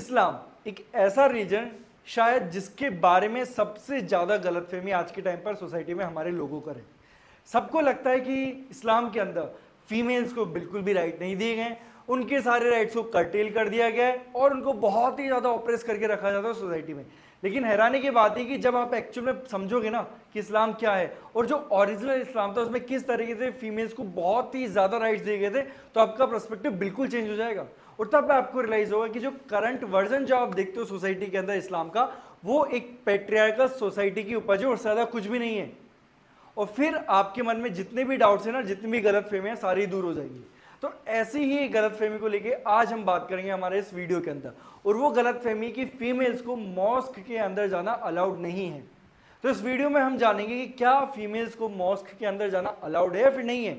इस्लाम एक ऐसा रीजन शायद जिसके बारे में सबसे ज़्यादा गलतफहमी आज के टाइम पर सोसाइटी में हमारे लोगों का है। सबको लगता है कि इस्लाम के अंदर फीमेल्स को बिल्कुल भी राइट नहीं दिए गए, उनके सारे राइट्स को कर्टेल कर दिया गया है और उनको बहुत ही ज़्यादा ऑप्रेस करके रखा जाता है सोसाइटी में। लेकिन हैरानी की बात है कि जब आप एक्चुअल में समझोगे ना कि इस्लाम क्या है और जो ओरिजिनल इस्लाम था उसमें किस तरीके से फीमेल्स को बहुत ही ज़्यादा राइट्स दिए गए थे, तो आपका पर्सपेक्टिव बिल्कुल चेंज हो जाएगा। और तब आपको रियलाइज होगा कि जो करंट वर्जन जो आप देखते हो सोसाइटी के अंदर इस्लाम का, वो एक पैट्रियार्कल सोसाइटी की उपज है और ज़्यादा कुछ भी नहीं है। और फिर आपके मन में जितने भी डाउट्स हैं ना, जितनी भी गलतफहमियां, सारी दूर हो जाएंगी। तो ऐसी ही गलतफहमी को लेके आज हम बात करेंगे हमारे इस वीडियो के अंदर, और वो गलतफहमी कि फीमेल्स को मॉस्क के अंदर जाना अलाउड नहीं है। तो इस वीडियो में हम जानेंगे कि क्या फीमेल्स को मॉस्क के अंदर जाना अलाउड है या फिर नहीं है।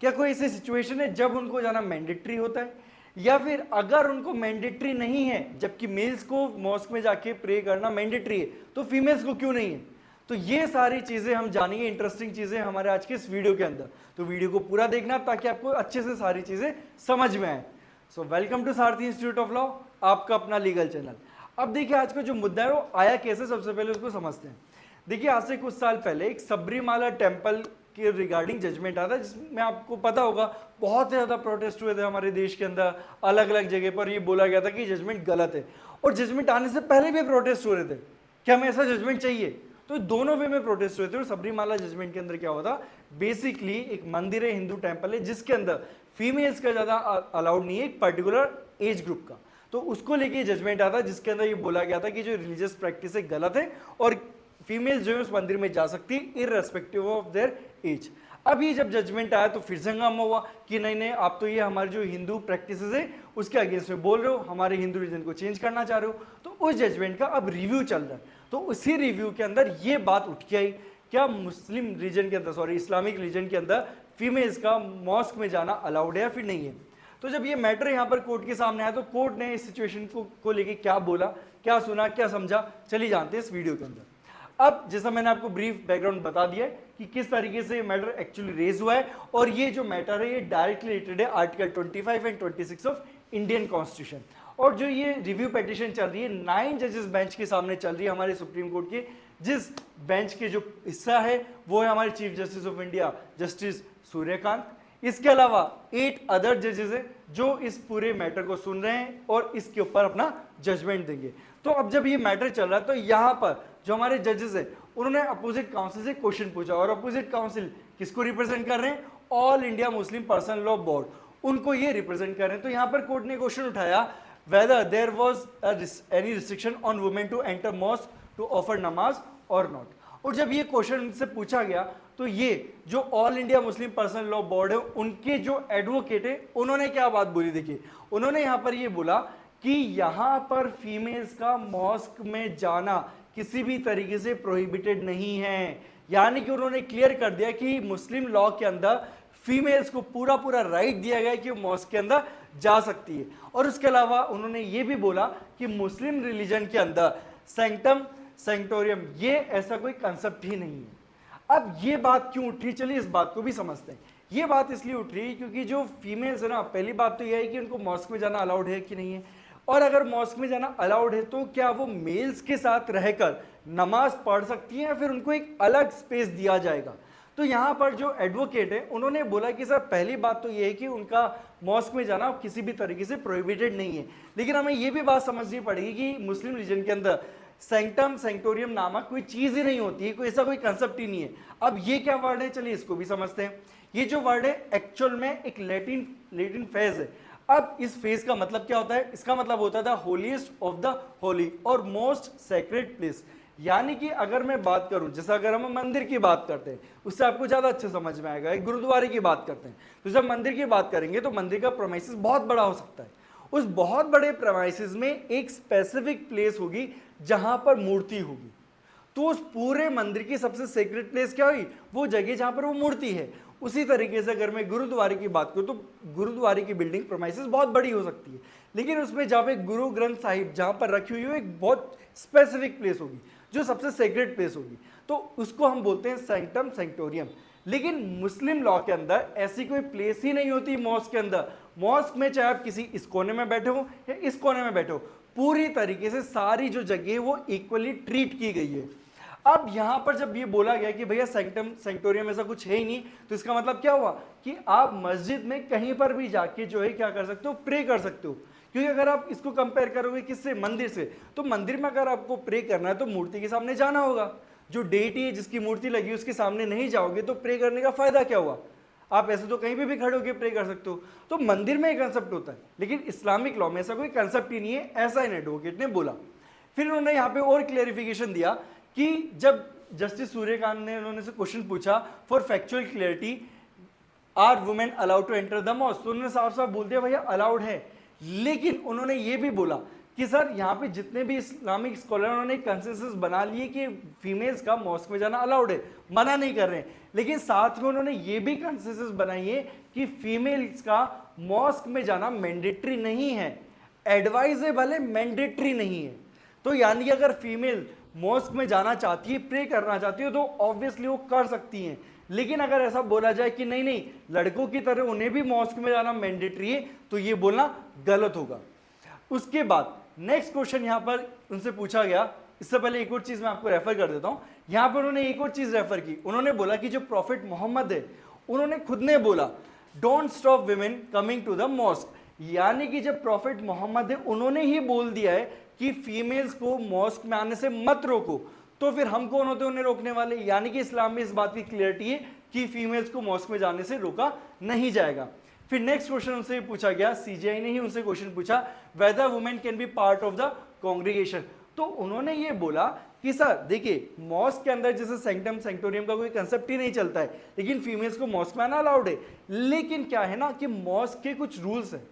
क्या कोई ऐसी सिचुएशन है जब उनको जाना मैंडेटरी होता है, या फिर अगर उनको मैंडेटरी नहीं है जबकि मेल्स को मॉस्क में जाके प्रे करना मैंडेटरी है, तो फीमेल्स को क्यों नहीं है। तो ये सारी चीजें हम जानेंगे, इंटरेस्टिंग चीजें हमारे आज के इस वीडियो के अंदर। तो वीडियो को पूरा देखना ताकि आपको अच्छे से सारी चीजें समझ में आए। So welcome to Sarathi institute of law, आपका अपना लीगल चैनल। अब देखिए आज का जो मुद्दा है वो आया कैसे, सबसे पहले उसको समझते हैं। देखिए आज से कुछ साल पहले एक सबरीमाला टेम्पल के रिगार्डिंग जजमेंट आता है, जिसमें आपको पता होगा बहुत ज़्यादा प्रोटेस्ट हुए थे हमारे देश के अंदर। अलग अलग जगह पर ये बोला गया था कि जजमेंट गलत है, और जजमेंट आने से पहले भी प्रोटेस्ट हो रहे थे कि हमें ऐसा जजमेंट चाहिए। तो दोनों वे में प्रोटेस्ट हुए थे। और सबरीमाला जजमेंट के अंदर क्या हुआ था, बेसिकली एक मंदिर है, हिंदू टेम्पल है, जिसके अंदर फीमेल्स का ज़्यादा अलाउड नहीं है, एक पर्टिकुलर एज ग्रुप का। तो उसको लेके जजमेंट आता, जिसके अंदर ये बोला गया था कि जो रिलीजियस प्रैक्टिस है गलत है और फीमेल्स जो है उस मंदिर में जा सकती है इररेस्पेक्टिव ऑफ देयर एज। अब ये जब जजमेंट आया तो फिर से हंगामा हुआ कि नहीं नहीं, आप तो ये हमारे जो हिंदू प्रैक्टिसेस है उसके अगेंस्ट में बोल रहे हो, हमारे हिंदू रिलीजन को चेंज करना चाह रहे हो। तो उस जजमेंट का अब रिव्यू चल रहा है। तो उसी रिव्यू के अंदर ये बात उठ के आई, क्या मुस्लिम रीजन के अंदर, सॉरी इस्लामिक रीजन के अंदर फीमेल्स का मॉस्क में जाना अलाउड है या फिर नहीं है। तो जब ये मैटर यहाँ पर कोर्ट के सामने आया तो कोर्ट ने इस सिचुएशन को लेके क्या बोला, क्या सुना, क्या समझा, चलिए जानते हैं इस वीडियो के अंदर। अब जैसा मैंने आपको ब्रीफ बैकग्राउंड बता दिया है कि किस तरीके से मैटर एक्चुअली रेज हुआ है, और ये जो मैटर है ये डायरेक्टली रिलेटेड है article 25 and 26 of Indian constitution. और जो ये रिव्यू पिटीशन चल रही है 9 जजेस बेंच के सामने चल रही है हमारे सुप्रीम कोर्ट के, जिस बेंच के जो हिस्सा है वो है हमारे chief justice of India justice Suryakant. इसके अलावा 8 अदर जजेस हैं जो इस पूरे मैटर को सुन रहे हैं और इसके ऊपर अपना जजमेंट देंगे। तो अब जब ये मैटर चल रहा है तो यहाँ पर जो हमारे जजेस हैं उन्होंने अपोजिट काउंसिल से क्वेश्चन पूछा, और अपोजिट काउंसिल किसको रिप्रेजेंट कर रहे हैं, all India Muslim personal law board, उनको ये रिप्रेजेंट कर रहे हैं। तो यहाँ पर कोर्ट ने क्वेश्चन उठाया whether there was any restriction on women to enter mosque to offer namaz or not। और जब ये क्वेश्चन उनसे पूछा गया तो ये जो all India Muslim personal law board है उनके जो एडवोकेट है उन्होंने क्या बात बोली, देखिए उन्होंने यहाँ पर ये बोला कि यहाँ पर फीमेल्स का मॉस्क में जाना किसी भी तरीके से प्रोहिबिटेड नहीं है। यानी कि उन्होंने क्लियर कर दिया कि मुस्लिम लॉ के अंदर फीमेल्स को पूरा पूरा राइट दिया गया है कि वो मॉस्क के अंदर जा सकती है। और उसके अलावा उन्होंने ये भी बोला कि मुस्लिम रिलीजन के अंदर सैंक्टम सैंक्टोरियम ये ऐसा कोई कंसेप्ट ही नहीं है। अब ये बात क्यों उठ रही, चलिए इस बात को भी समझते हैं। ये बात इसलिए उठ रही है क्योंकि जो फीमेल्स है ना, पहली बात तो यह है कि उनको मॉस्क में जाना अलाउड है कि नहीं है, और अगर मॉस्क में जाना अलाउड है तो क्या वो मेल्स के साथ रहकर नमाज पढ़ सकती हैं या फिर उनको एक अलग स्पेस दिया जाएगा। तो यहाँ पर जो एडवोकेट है उन्होंने बोला कि सर पहली बात तो ये है कि उनका मॉस्क में जाना किसी भी तरीके से प्रोहिबिटेड नहीं है, लेकिन हमें ये भी बात समझनी पड़ेगी कि मुस्लिम रिलीजन के अंदर सैंक्टम सैंक्टोरियम नामक कोई चीज़ ही नहीं होती है, कोई ऐसा कोई कंसेप्ट ही नहीं है। अब ये क्या वर्ड है, चलिए इसको भी समझते हैं। ये जो वर्ड है एक्चुअल में एक लैटिन फेज है। अब इस फेज का मतलब क्या होता है, इसका मतलब होता था होलीस्ट ऑफ द होली और मोस्ट सेक्रेड प्लेस। यानी कि अगर मैं बात करूं, जैसे अगर हम मंदिर की बात करते हैं उससे आपको ज़्यादा अच्छे समझ में आएगा, एक गुरुद्वारे की बात करते हैं तो जब मंदिर की बात करेंगे तो मंदिर का प्रेमाइसिस बहुत बड़ा हो सकता है। उस बहुत बड़े प्रेमाइसिस में एक स्पेसिफिक प्लेस होगी जहां पर मूर्ति होगी। तो उस पूरे मंदिर की सबसे सीक्रेट प्लेस क्या हुई, वो जगह जहां पर वो मूर्ति है। उसी तरीके से अगर मैं गुरुद्वारे की बात करूं तो गुरुद्वारे की बिल्डिंग प्रेमाइसिस बहुत बड़ी हो सकती है, लेकिन उसमें जहाँ पे गुरु ग्रंथ साहिब जहाँ पर रखी हुई हो एक बहुत स्पेसिफिक प्लेस होगी जो सबसे सेक्रेट प्लेस होगी, तो उसको हम बोलते हैं सैंक्टम सैंक्टोरियम। लेकिन मुस्लिम लॉ के अंदर ऐसी कोई प्लेस ही नहीं होती मॉस्क के अंदर। मॉस्क में चाहे आप किसी इस कोने में बैठे हो या इस कोने में बैठे हो, पूरी तरीके से सारी जो जगह है वो इक्वली ट्रीट की गई है। अब यहां पर जब ये बोला गया कि भैया सेंक्टम सेंक्टोरियम ऐसा कुछ है ही नहीं, तो इसका मतलब क्या हुआ कि आप मस्जिद में कहीं पर भी जाके जो है क्या कर सकते हो, प्रे कर सकते हो। क्योंकि अगर आप इसको कंपेयर करोगे किससे, मंदिर से, तो मंदिर में अगर आपको प्रे करना है तो मूर्ति के सामने जाना होगा। जो डेटी है जिसकी मूर्ति लगी उसके सामने नहीं जाओगे तो प्रे करने का फायदा क्या हुआ। आप ऐसे तो कहीं पे भी खड़े होकर प्रे कर सकते हो। तो मंदिर में एक कंसेप्ट होता है, लेकिन इस्लामिक लॉ में ऐसा कोई कंसेप्ट ही नहीं है, ऐसा इन एडवोकेट ने बोला। फिर उन्होंने यहाँ पे और क्लेरिफिकेशन दिया कि जब जस्टिस सूर्यकांत ने उन्होंने से क्वेश्चन पूछा for factual clarity are women allowed to enter the mosque, तो उन्होंने साफ साफ बोल दिया भैया अलाउड है। लेकिन उन्होंने ये भी बोला कि सर यहाँ पे जितने भी इस्लामिक स्कॉलर उन्होंने कंसेंसस बना लिए कि फीमेल्स का मॉस्क में जाना अलाउड है, मना नहीं कर रहे हैं, लेकिन साथ में उन्होंने ये भी कंसेंसस बनाई है कि फीमेल्स का मॉस्क में जाना मैंडेटरी नहीं है, एडवाइजेबल है, मैंडेटरी नहीं है। तो यानी कि अगर फीमेल मॉस्क में जाना चाहती है, प्रे करना चाहती है, तो ऑब्वियसली वो कर सकती हैं। लेकिन अगर ऐसा बोला जाए कि नहीं नहीं लड़कों की तरह उन्हें भी मॉस्क में जाना मैंडेटरी है, तो ये बोलना गलत होगा। उसके बाद नेक्स्ट क्वेश्चन यहां पर उनसे पूछा गया, इससे पहले एक और चीज मैं आपको रेफर कर देता हूं। यहां पर उन्होंने एक और चीज रेफर की, उन्होंने बोला कि जो प्रॉफिट मोहम्मद है उन्होंने खुद ने बोला don't stop women coming to the mosque, यानी कि जब प्रॉफिट मोहम्मद है उन्होंने ही बोल दिया है कि फीमेल्स को मॉस्क में आने से मत रोको, तो फिर हम कौन होते उन्हें रोकने वाले। यानी कि इस्लाम में इस बात की क्लियरिटी है कि फीमेल्स को मॉस्क में जाने से रोका नहीं जाएगा। फिर नेक्स्ट क्वेश्चन उनसे पूछा गया, सीजीआई ने ही उनसे क्वेश्चन पूछा whether women can be part of the congregation, तो उन्होंने ये बोला कि सर देखिए मॉस्क के अंदर जैसे सेंक्टम सेंक्टोरियम का कोई कंसेप्ट ही नहीं चलता है, लेकिन फीमेल्स को मॉस्क में आना अलाउड है। लेकिन क्या है ना कि मॉस्क के कुछ रूल्स हैं,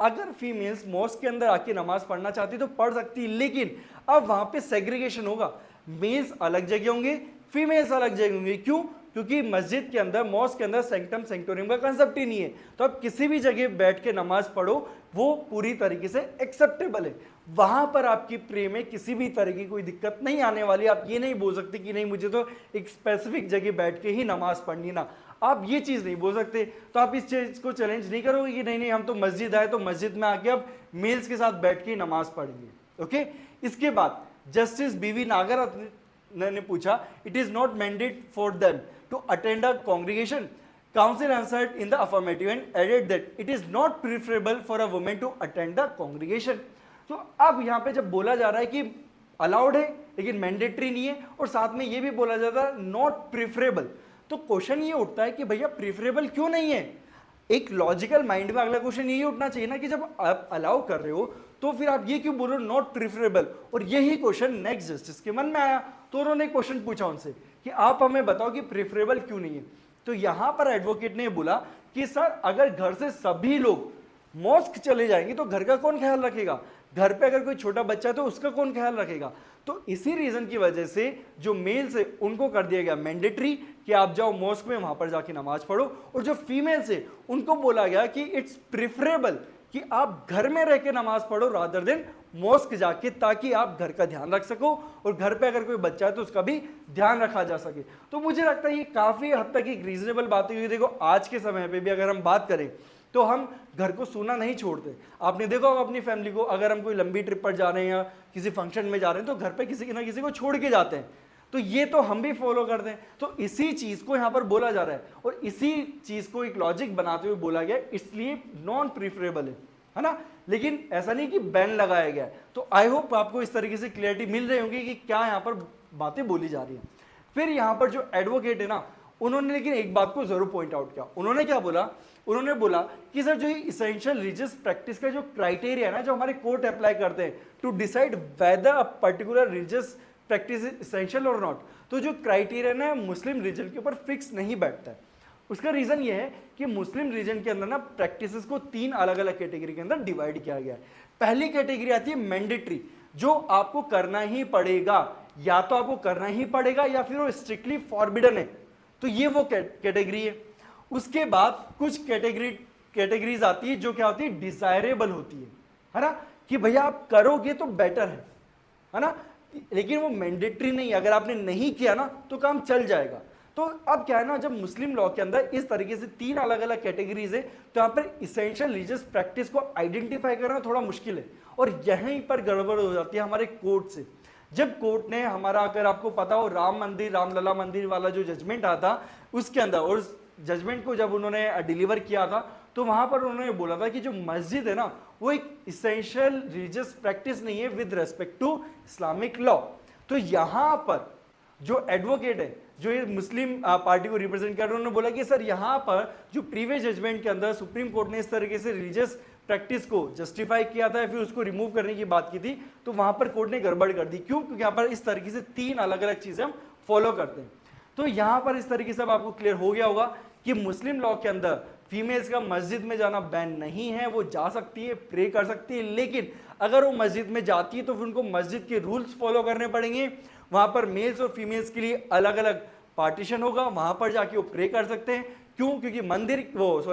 अगर फीमेल्स मॉस्क के अंदर आके नमाज पढ़ना चाहती तो पढ़ सकती, लेकिन अब वहां पे सेग्रीगेशन होगा, मेल्स अलग जगह होंगे, फीमेल्स अलग जगह होंगे। क्यों? क्योंकि मस्जिद के अंदर मॉस्क के अंदर सेंक्टम सेंक्टोरियम का कंसेप्ट ही नहीं है, तो आप किसी भी जगह बैठ के नमाज पढ़ो वो पूरी तरीके से एक्सेप्टेबल है, वहां पर आपकी प्रे में किसी भी तरह की कोई दिक्कत नहीं आने वाली। आप ये नहीं बोल सकते कि नहीं मुझे तो एक स्पेसिफिक जगह बैठ के ही नमाज पढ़नी ना, आप ये चीज नहीं बोल सकते। तो आप इस चीज को चैलेंज नहीं करोगे कि नहीं नहीं हम तो मस्जिद आए तो मस्जिद में आके अब मेल्स के साथ बैठ के ही नमाज पढ़ेंगे। ओके, इसके बाद जस्टिस बीवी नागर ने पूछा it is not mandate for them to attend a congregation, council answered in the affirmative and added that it is not preferable for a woman to attend the congregation। तो अब यहाँ पे जब बोला जा रहा है कि अलाउड है लेकिन मैंडेटरी नहीं है, और साथ में ये भी बोला जाता है नॉट प्रिफरेबल, तो क्वेश्चन ये उठता है कि भैया प्रिफरेबल क्यों नहीं है। एक लॉजिकल माइंड में अगला क्वेश्चन यही उठना चाहिए ना कि जब आप अलाउ कर रहे हो तो फिर आप ये क्यों बोल रहे हो नॉट प्रिफरेबल। और यही क्वेश्चन नेक्स्ट जस्टिस के मन में आया, तो उन्होंने क्वेश्चन पूछा उनसे कि आप हमें बताओ कि प्रिफरेबल क्यों नहीं है। तो यहां पर एडवोकेट ने बोला कि सर अगर घर से सभी लोग मॉस्क चले जाएंगे तो घर का कौन ख्याल रखेगा, घर पे अगर कोई छोटा बच्चा है तो उसका कौन ख्याल रखेगा। तो इसी रीजन की वजह से जो मेल्स है उनको कर दिया गया मैंडेटरी कि आप जाओ मॉस्क में वहां पर जाके नमाज पढ़ो, और जो फीमेल्स है उनको बोला गया कि इट्स प्रिफरेबल कि आप घर में रह के नमाज पढ़ो रादर देन मॉस्क जाके, ताकि आप घर का ध्यान रख सको और घर पे अगर कोई बच्चा है तो उसका भी ध्यान रखा जा सके। तो मुझे लगता है ये काफी हद तक एक रीजनेबल बात है, क्योंकि देखो आज के समय पे भी अगर हम बात करें तो हम घर को सूना नहीं छोड़ते। आपने देखा होगा अपनी फैमिली को, अगर हम कोई लंबी ट्रिप पर जा रहे हैं या किसी फंक्शन में जा रहे हैं तो घर पे किसी ना किसी को छोड़ के जाते हैं, तो ये तो हम भी फॉलो करते हैं। तो इसी चीज को यहाँ पर बोला जा रहा है और इसी चीज को एक लॉजिक बनाते हुए बोला गया, इसलिए नॉन प्रिफरेबल है ना, लेकिन ऐसा नहीं कि बैन लगाया गया। तो आई होप आपको इस तरीके से क्लियरिटी मिल रही होगी कि क्या यहाँ पर बातें बोली जा रही है। फिर यहाँ पर जो एडवोकेट है ना, उन्होंने लेकिन एक बात को जरूर पॉइंट आउट किया। उन्होंने क्या बोला, उन्होंने बोला कि सर जो इसेंशियल रिलीजियस प्रैक्टिस का जो क्राइटेरिया है ना, जो हमारे कोर्ट अप्लाई करते हैं to decide whether a particular religious practice is essential और नॉट, तो जो क्राइटेरिया ना मुस्लिम रिलीजन के ऊपर फिक्स नहीं बैठता है। उसका रीजन ये है कि मुस्लिम रिलीजन के अंदर ना प्रैक्टिसेस को 3 अलग अलग कैटेगरी के अंदर डिवाइड किया गया है। पहली कैटेगरी आती है मैंडेटरी, जो आपको करना ही पड़ेगा, या तो आपको करना ही पड़ेगा या फिर वो स्ट्रिक्टली फॉरबिडन है, तो ये वो कैटेगरी है। उसके बाद कुछ कैटेगरीज आती है जो क्या होती है, डिजायरेबल होती है ना, कि भैया आप करोगे तो बेटर है ना, लेकिन वो मैंडेटरी नहीं, अगर आपने नहीं किया ना तो काम चल जाएगा। तो अब क्या है ना, जब मुस्लिम लॉ के अंदर इस तरीके से 3 अलग अलग कैटेगरीज है, तो यहाँ पर इसेंशियल रिलीजियस प्रैक्टिस को आइडेंटिफाई करना थोड़ा मुश्किल है, और यहीं पर गड़बड़ हो जाती है हमारे कोर्ट से। जब कोर्ट ने हमारा, अगर आपको पता हो, राम मंदिर, रामलला मंदिर वाला जो जजमेंट आया था उसके अंदर, और जजमेंट को जब उन्होंने डिलीवर किया था, तो वहां पर उन्होंने बोला था कि जो मस्जिद है ना, वो एक इसेंशियल रिलीजियस प्रैक्टिस नहीं है with respect to Islamic law. तो यहां पर जो एडवोकेट है, जो ये मुस्लिम पार्टी को रिप्रेजेंट कर रहे हैं, उन्होंने बोला कि सर यहाँ पर जो प्रीवियस जजमेंट के अंदर सुप्रीम कोर्ट ने इस तरीके से रिलीजियस प्रैक्टिस को जस्टिफाई किया था या फिर उसको रिमूव करने की बात की थी, तो वहां पर कोर्ट ने गड़बड़ कर दी। क्यों? क्योंकि यहाँ पर इस तरीके से 3 अलग अलग चीजें हम फॉलो करते हैं। तो यहाँ पर इस तरीके से अब आपको क्लियर हो गया होगा कि मुस्लिम लॉ के अंदर फीमेल्स का मस्जिद में जाना बैन नहीं है, वो जा सकती है, प्रे कर सकती है, लेकिन अगर वो मस्जिद में जाती है तो फिर उनको मस्जिद के रूल्स फॉलो करने पड़ेंगे। वहां पर मेल्स और फीमेल्स के लिए अलग अलग पार्टीशन होगा, वहां पर जाके वो प्रे कर सकते हैं। क्यों? क्योंकि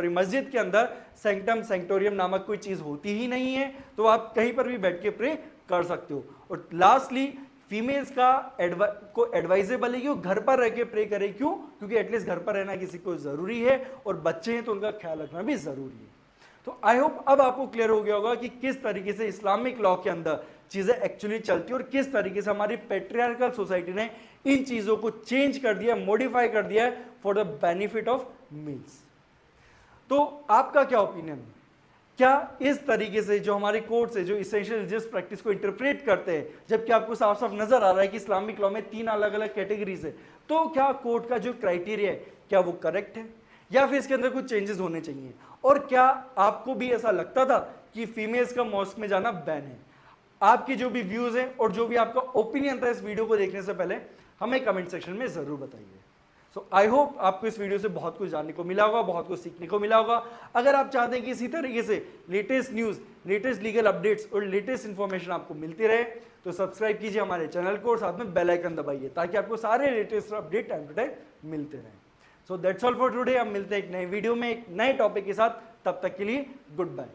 मस्जिद के अंदर सेंक्टम सेंक्टोरियम नामक कोई चीज होती ही नहीं है, तो आप कहीं पर भी बैठ के प्रे कर सकते हो। और लास्टली, फीमेल्स को एडवाइजेबल है कि वो घर पर रह के प्रे करें। क्यों? क्योंकि एटलीस्ट घर पर रहना किसी को जरूरी है, और बच्चे हैं तो उनका ख्याल रखना भी जरूरी है। तो आई होप अब आपको क्लियर हो गया होगा कि किस तरीके से इस्लामिक लॉ के अंदर चीजें एक्चुअली चलती है, और किस तरीके से हमारी पेट्रियार्कल सोसाइटी ने इन चीजों को चेंज कर दिया, मॉडिफाई कर दिया है for the benefit of males. तो आपका क्या ओपिनियन है? क्या इस तरीके से जो हमारे कोर्ट्स है, जो इसेंशियल रिलीजियस प्रैक्टिस को इंटरप्रेट करते हैं, जबकि आपको साफ साफ नजर आ रहा है कि इस्लामिक लॉ में 3 अलग अलग कैटेगरीज है, तो क्या कोर्ट का जो क्राइटेरिया है क्या वो करेक्ट है, या फिर इसके अंदर कुछ चेंजेस होने चाहिए? और क्या आपको भी ऐसा लगता था कि फीमेल्स का मॉस्क में जाना बैन है? आपकी जो भी व्यूज है और जो भी आपका ओपिनियन था इस वीडियो को देखने से पहले, हमें कमेंट सेक्शन में जरूर बताइए। सो आई होप आपको इस वीडियो से बहुत कुछ जानने को मिला होगा, बहुत कुछ सीखने को मिला होगा। अगर आप चाहते हैं कि इसी तरीके से latest news, latest legal updates और लेटेस्ट इंफॉर्मेशन आपको मिलती रहे, तो सब्सक्राइब कीजिए हमारे चैनल को और साथ में बेल आइकन दबाइए, ताकि आपको सारे latest update time to time मिलते रहें। So that's all for today. हम मिलते हैं एक नए वीडियो में एक नए टॉपिक के साथ। तब तक के लिए गुड बाय।